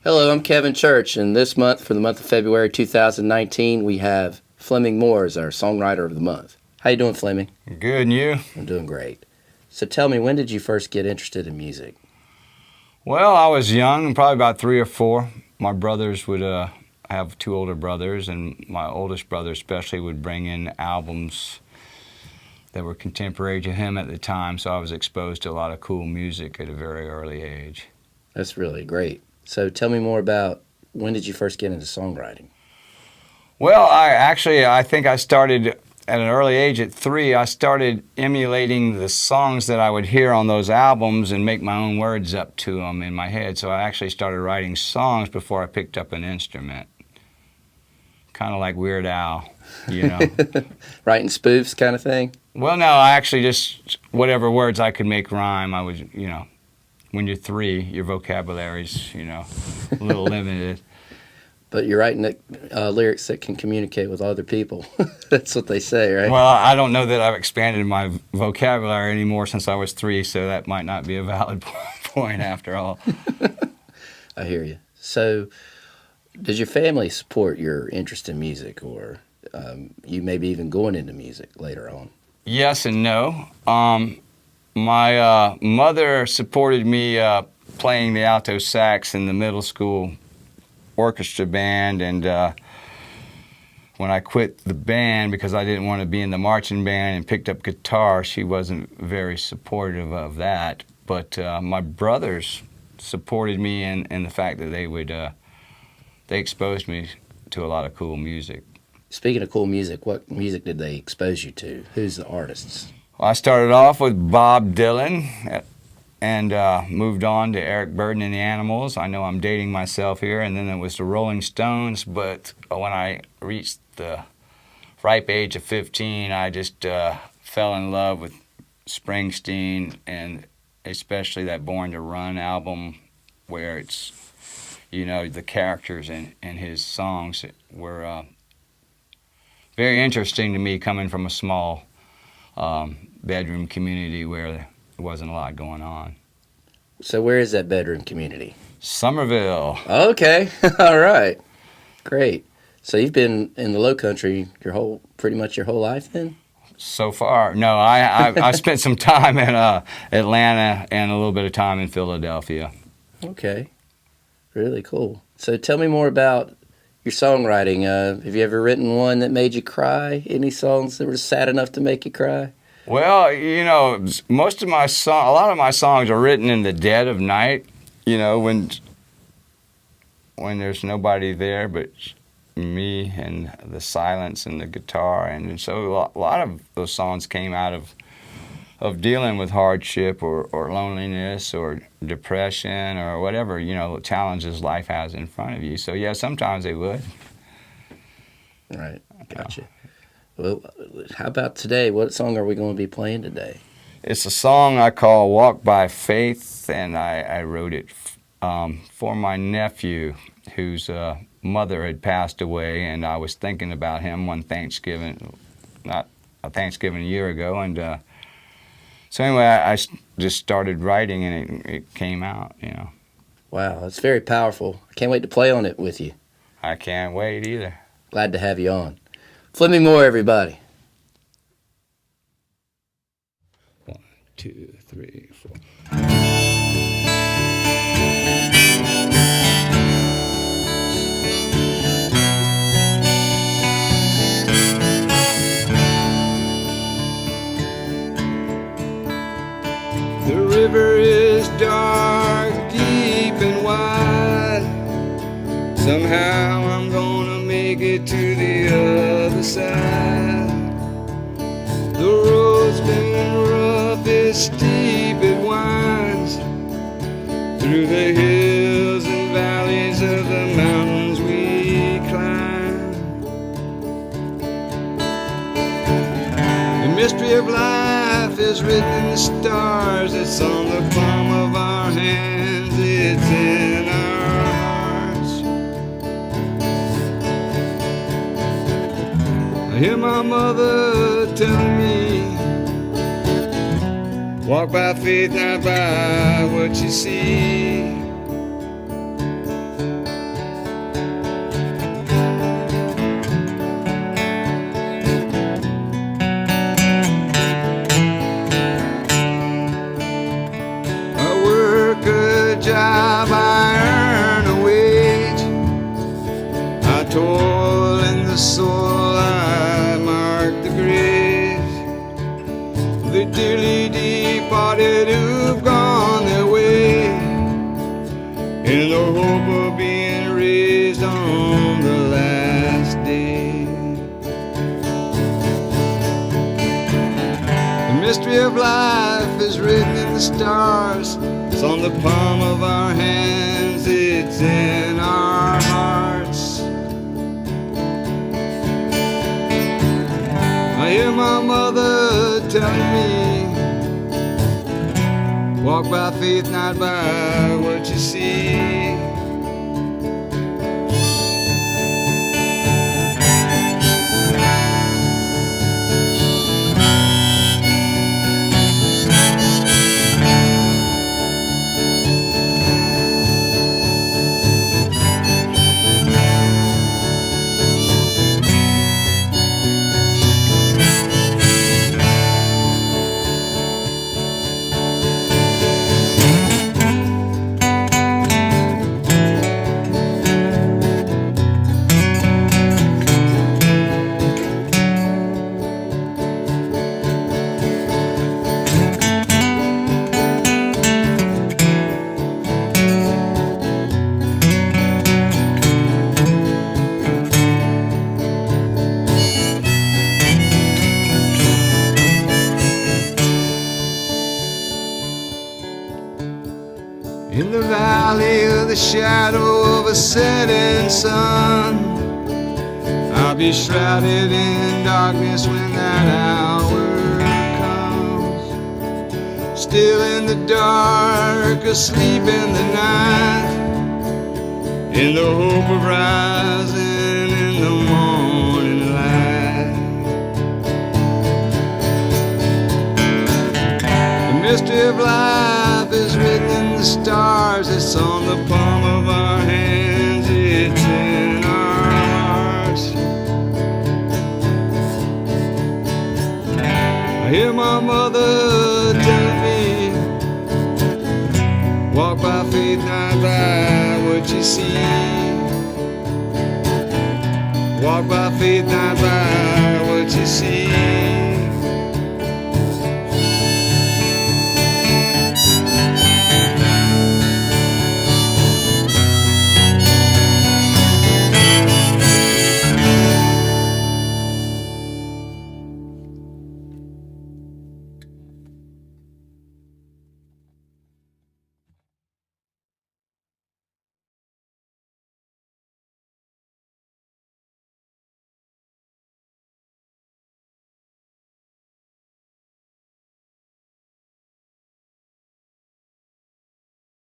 Hello, I'm Kevin Church, and this month, for the month of February 2019, we have Fleming Moore as our Songwriter of the Month. How you doing, Fleming? Good, and you? I'm doing great. So tell me, when did you first get interested in music? Well, I was young, probably about 3 or 4. My brothers would have 2 older brothers, and my oldest brother especially would bring in albums that were contemporary to him at the time, so I was exposed to a lot of cool music at a very early age. That's really great. So tell me more about when did you first get into songwriting? Well, I think I started at an early age. At 3, I started emulating the songs that I would hear on those albums and make my own words up to them in my head. So I actually started writing songs before I picked up an instrument. Kind of like Weird Al, you know. Writing spoofs kind of thing? Well, no, I actually just, whatever words I could make rhyme, I was, when you're 3, your vocabulary's, a little limited. But you're writing lyrics that can communicate with other people. That's what they say, right? Well, I don't know that I've expanded my vocabulary anymore since I was 3, so that might not be a valid point after all. I hear you. So, does your family support your interest in music, or you maybe even going into music later on? Yes and no. My mother supported me playing the alto sax in the middle school orchestra band, and when I quit the band because I didn't want to be in the marching band and picked up guitar, she wasn't very supportive of that. But my brothers supported me in the fact that they exposed me to a lot of cool music. Speaking of cool music, what music did they expose you to? Who's the artists? Well, I started off with Bob Dylan and moved on to Eric Burdon and the Animals. I know I'm dating myself here. And then it was the Rolling Stones. But when I reached the ripe age of 15, I just fell in love with Springsteen, and especially that Born to Run album, where it's, the characters in his songs were very interesting to me, coming from a small bedroom community where there wasn't a lot going on. So where is that bedroom community? Summerville. Okay, all right, great. So you've been in the Low Country pretty much your whole life then? So far, no. I spent some time in Atlanta and a little bit of time in Philadelphia. Okay, really cool. So tell me more about your songwriting. Have you ever written one that made you cry? Any songs that were sad enough to make you cry? Well, a lot of my songs are written in the dead of night, when there's nobody there but me and the silence and the guitar. And so a lot of those songs came out of dealing with hardship or loneliness or depression or whatever, challenges life has in front of you. So, yeah, sometimes they would. Right, gotcha. Well, how about today? What song are we going to be playing today? It's a song I call Walk by Faith, and I wrote it for my nephew whose mother had passed away, and I was thinking about him one Thanksgiving, not a Thanksgiving a year ago, and so anyway, I just started writing, and it came out, Wow, that's very powerful. I can't wait to play on it with you. I can't wait either. Glad to have you on. Fleming Moore, everybody. 1, 2, 3, 4. The river is dark, deep, and wide. Somehow I'm gonna make it to the other side. The road's been rough, it's steep, it winds through the hills and valleys of the mountains we climb. The mystery of life is written in the stars, it's on the palm of our hands, it's in our hearts. I hear my mother telling me, walk by faith, not by what you see. the dearly departed who've gone their way, in the hope of being raised on the last day. The mystery of life is written in the stars. It's on the palm of our hands, it's in our hearts. I hear my mother telling me, walk by faith, not by what you see. In the valley of the shadow of a setting sun, I'll be shrouded in darkness when that hour comes. Still in the dark, asleep in the night, in the hope of rising in the morning light. The mystery of life is written in the stars. It's on the palm of our hands, it's in our hearts. I hear my mother telling me, walk by faith, not by what you see. Walk by faith, not by what you see.